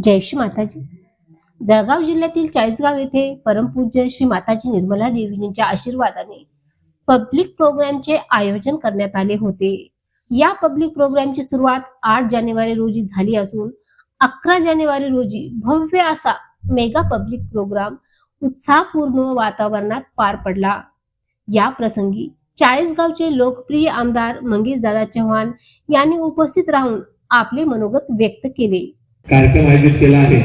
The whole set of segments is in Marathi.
जय श्री माताजी. जळगाव जिल्ह्यातील चाळीसगाव येथे परमपूज्य श्री माताजी निर्मला देवीजींच्या आशीर्वादाने पब्लिक प्रोग्रामचे आयोजन करण्यात आले होते. या पब्लिक प्रोग्रामची सुरुवात 8 जानेवारी रोजी झाली असून 11 जानेवारी रोजी भव्य असा मेगा पब्लिक प्रोग्राम उत्साहपूर्ण वातावरणात पार पडला. या प्रसंगी चाळीसगावचे लोकप्रिय आमदार मंगेशदादा चव्हाण यांनी उपस्थित राहून आपले मनोगत व्यक्त केले. कार्यक्रम आयोजित केला आहे.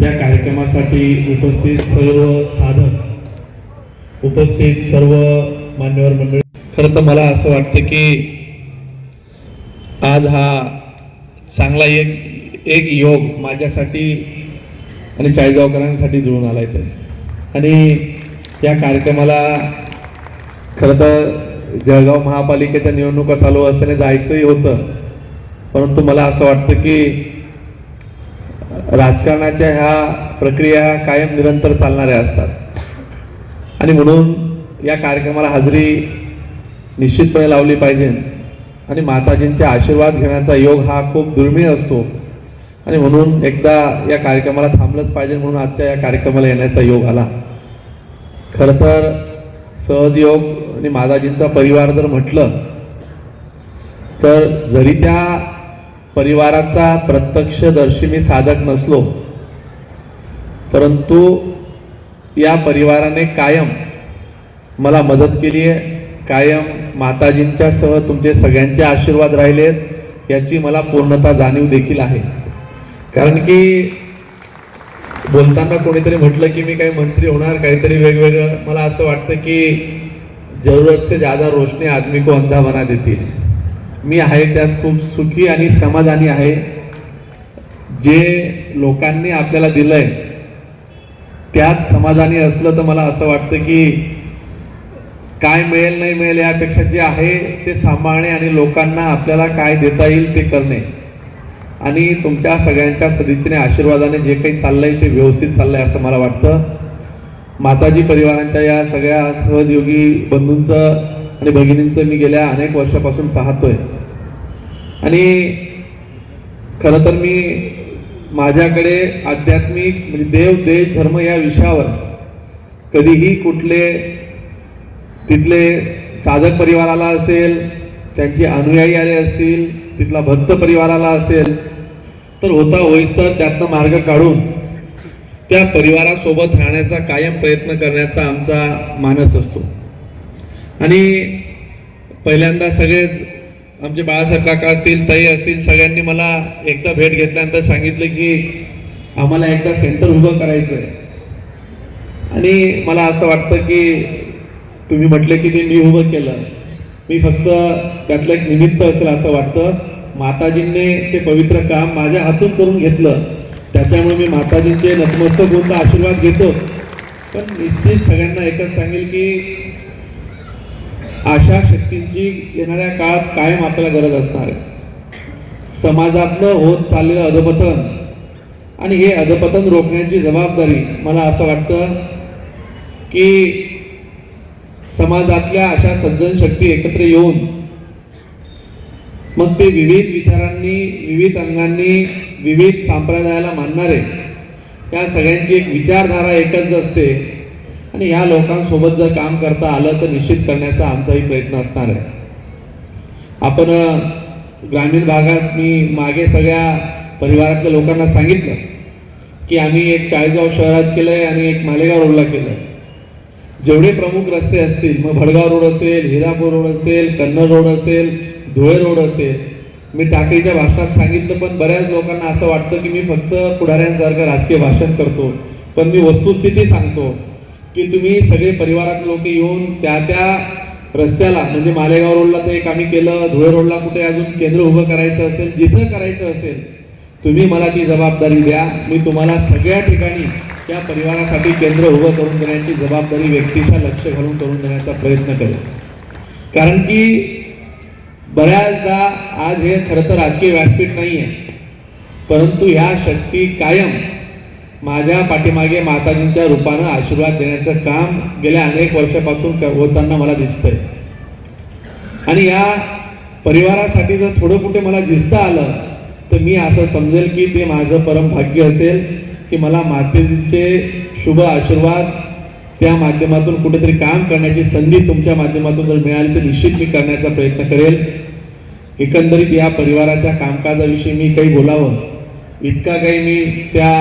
या कार्यक्रमासाठी उपस्थित सर्व साधक, उपस्थित सर्व मान्यवर मंडळी, खरं तर मला असं वाटतं की आज हा चांगला एक योग माझ्यासाठी आणि चाळीसगावकरांसाठी जुळून आलाय. आणि या कार्यक्रमाला खरं तर जळगाव महापालिकेच्या निवडणुका चालू असताना जायचंही होतं, परंतु मला असं वाटतं की राजकारणाच्या ह्या प्रक्रिया कायम निरंतर चालणाऱ्या असतात आणि म्हणून या कार्यक्रमाला हजेरी निश्चितपणे लावली पाहिजे. आणि माताजींचे आशीर्वाद घेण्याचा योग हा खूप दुर्मिळ असतो आणि म्हणून एकदा या कार्यक्रमाला थांबलंच पाहिजे, म्हणून आजच्या या कार्यक्रमाला येण्याचा योग आला. खरं तर सहज योग आणि माताजींचा परिवार जर म्हटलं तर जरी त्या परिवाराचा प्रत्यक्षदर्शी मी साधक नसलो, परंतु या परिवाराने कायम मला मदत केली आहे. कायम माताजींच्या सह तुमचे सगळ्यांचे आशीर्वाद राहिलेत याची मला पूर्णतः जाणीव देखील आहे. कारण की बोलताना कोणीतरी म्हटलं की मी काही मंत्री होणार, काहीतरी वेगवेगळं. मला असं वाटतं की जरूरत से ज्यादा रोशनी आदमी को अंधा बना देती है. मी आहे त्यात खूप सुखी आणि समाधानी आहे. जे लोकांनी आपल्याला दिलंय त्यात समाधानी असलं तर मला असं वाटतं की काय मिळेल नाही मिळेल यापेक्षा जे आहे ते सांभाळणे आणि लोकांना आपल्याला काय देता येईल ते करणे आणि तुमच्या सगळ्यांच्या सदिच्छेने आशीर्वादाने जे काही चाललंय ते व्यवस्थित चाललंय असं मला वाटतं. माताजी परिवारांच्या या सगळ्या सहयोगी बंधूंचं आणि भगिनींचं मी गेल्या अनेक वर्षापासून पाहतोय. आणि खरं तर मी माझ्याकडे आध्यात्मिक म्हणजे देव देश धर्म या विषयावर कधीही कुठले तिथले साधक परिवाराला असेल, त्यांचे अनुयायी आले असतील, तिथला भक्त परिवाराला असेल तर होता होईस तर त्यातनं मार्ग काढून त्या परिवारासोबत राहण्याचा कायम प्रयत्न करण्याचा आमचा मानस असतो. आणि पहिल्यांदा सगळेच आमचे बाळासाहेब काका असतील, ताई असतील, सगळ्यांनी मला एकदा भेट घेतल्यानंतर सांगितलं की आम्हाला एकदा सेंटर उभं करायचं आहे. आणि मला असं वाटतं की तुम्ही म्हटलं की मी उभं केलं, मी फक्त त्यातलं एक निमित्त असेल असं वाटतं. माताजींनी ते पवित्र काम माझ्या हातून करून घेतलं, त्याच्यामुळे मी माताजींचे नतमस्तक होऊन आशीर्वाद घेतो. पण निश्चित सगळ्यांना एकच सांगेल की अशा शक्तींची येणाऱ्या काळात कायम आपल्याला गरज असणार आहे. समाजातलं होत चाललेलं अधपतन आणि हे अधपतन रोखण्याची जबाबदारी मला असं वाटतं की समाजातल्या अशा सज्जन शक्ती एकत्र येऊन मग ते विविध विचारांनी, विविध अंगांनी, विविध संप्रदायाला मानणारे या सगळ्यांची एक विचारधारा एकच असते आणि ह्या लोकांसोबत जर काम करता आलं तर निश्चित करण्याचा आमचाही प्रयत्न असणार आहे. आपण ग्रामीण भागात मी मागे सगळ्या परिवारातल्या लोकांना सांगितलं की आम्ही एक चाळीसगाव शहरात केलंय आणि एक मालेगाव रोडला केलंय. जेवढे प्रमुख रस्ते असतील, मग भडगाव रोड असेल, हिरापूर रोड असेल, कन्नड रोड असेल, धुळे रोड असेल, मी टाकळीच्या भाषणात सांगितलं. पण बऱ्याच लोकांना असं वाटतं की मी फक्त पुढाऱ्यांसारखं राजकीय भाषण करतो, पण मी वस्तुस्थिती सांगतो की तुम्ही सगळे परिवारातले लोक येऊन त्या रस्त्याला म्हणजे मालेगाव रोडला तर एक आम्ही केलं, धुळे रोडला कुठे अजून केंद्र उभं करायचं असेल, जिथं करायचं असेल तुम्ही मला ती जबाबदारी द्या. मी तुम्हाला सगळ्या ठिकाणी त्या परिवारासाठी केंद्र उभं करून देण्याची जबाबदारी व्यक्तीच्या लक्ष घालून करून देण्याचा प्रयत्न करेल. कारण की बऱ्याचदा आज हे खरं तर राजकीय व्यासपीठ नाही आहे, परंतु ह्या शक्ती कायम माझ्या पाठीमागे माताजींच्या रूपानं आशीर्वाद देण्याचं काम गेल्या अनेक वर्षापासून होताना मला दिसतंय. आणि या परिवारासाठी जर थोडं कुठे मला जिंकता आलं तर मी असं समजेल की ते माझं परम भाग्य असेल की मला मातेचे शुभ आशीर्वाद त्या माध्यमातून कुठेतरी काम करण्याची संधी तुमच्या माध्यमातून जर मिळाली तर निश्चित मी करण्याचा प्रयत्न करेल. एकंदरीत या परिवाराच्या कामकाजाविषयी मी काही बोलावं इतका काही मी त्या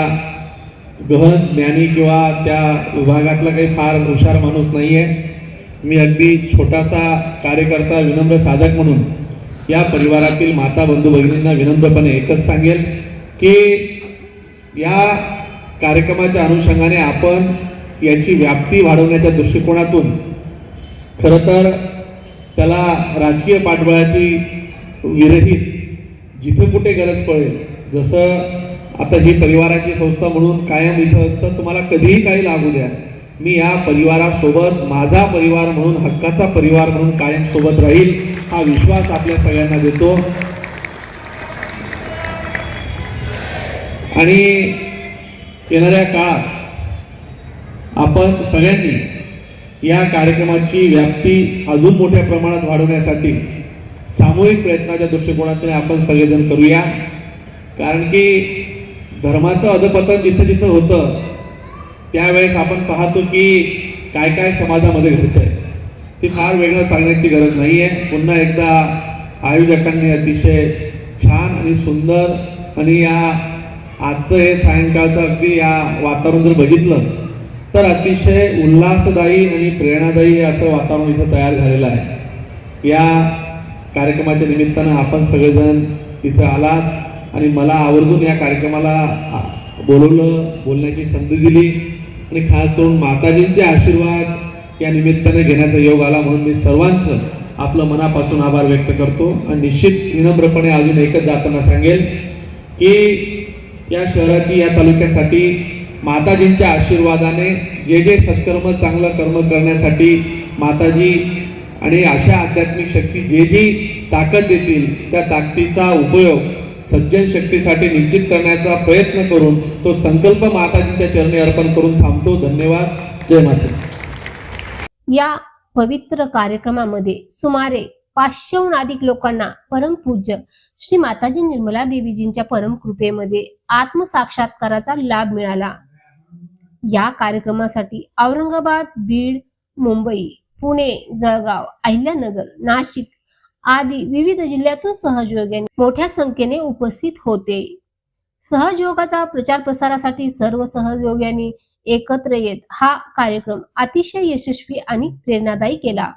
गहन ज्ञानी किंवा त्या विभागातला काही फार हुशार माणूस नाही आहे. मी अगदी छोटासा कार्यकर्ता विनम्र साधक म्हणून या परिवारातील माता बंधू भगिनींना विनम्रपणे एकच सांगेल की या कार्यक्रमाच्या अनुषंगाने आपण याची व्याप्ती वाढवण्याच्या दृष्टिकोनातून खरं तर त्याला राजकीय पाठबळाची विरहित जिथे कुठे गरज पडेल, जसं आता ही परिवाराची संस्था म्हणून कायम इथं असतं, तुम्हाला कधीही काही लागू द्या, मी या परिवारासोबत माझा परिवार म्हणून हक्काचा परिवार म्हणून कायम सोबत राहील हा विश्वास आपल्या सगळ्यांना देतो. आणि येणाऱ्या काळात आपण सगळ्यांनी या कार्यक्रमाची व्याप्ती अजून मोठ्या प्रमाणात वाढवण्यासाठी सामूहिक प्रयत्नाच्या दृष्टिकोनातून आपण सगळेजण करूया. कारण की धर्माचं अधपतन जिथं जिथं होतं त्यावेळेस आपण पाहतो की काय काय समाजामध्ये घडतंय. ती फार वेगळं सांगण्याची गरज नाही आहे. पुन्हा एकदा आयोजकांनी अतिशय छान आणि सुंदर आणि या आजचं हे सायंकाळचं अगदी या वातावरण जर बघितलं तर अतिशय उल्हासदायी आणि प्रेरणादायी असं वातावरण इथं तयार झालेलं आहे. या कार्यक्रमाच्या निमित्तानं आपण सगळेजण इथं आलात आणि मला आवर्जून या कार्यक्रमाला बोलवलं, बोलण्याची संधी दिली आणि खास करून माताजींचे आशीर्वाद या निमित्ताने घेण्याचा योग आला म्हणून मी सर्वांचं आपलं मनापासून आभार व्यक्त करतो. आणि निश्चित विनम्रपणे अजून एकच जाताना सांगेल की या शहराची या तालुक्यासाठी माताजींच्या आशीर्वादाने जे जे सत्कर्म चांगलं कर्म करण्यासाठी माताजी आणि अशा आध्यात्मिक शक्ती जे जी ताकद देतील त्या ताकदीचा उपयोग सज्जन शक्तीसाठी निश्चित करण्याचा प्रयत्न करून तो संकल्प माताजींच्या चरणी अर्पण करून थांबतो. धन्यवाद. जय माता. या पवित्र कार्यक्रमामध्ये सुमारे 500हून अधिक लोकांना परमपूज्य श्री माताजी निर्मला देवीजींच्या परम कृपेमध्ये आत्मसाक्षात्काराचा लाभ मिळाला. या कार्यक्रमासाठी औरंगाबाद, बीड, मुंबई, पुणे, जळगाव, अहिल्यानगर, नाशिक आदी विविध जिल्ह्यातून सहयोगी मोठ्या संख्येने उपस्थित होते. सहयोगाचा प्रचार प्रसारासाठी सर्व सहयोग्यांनी एकत्र येत हा कार्यक्रम अतिशय यशस्वी आणि प्रेरणादायी केला.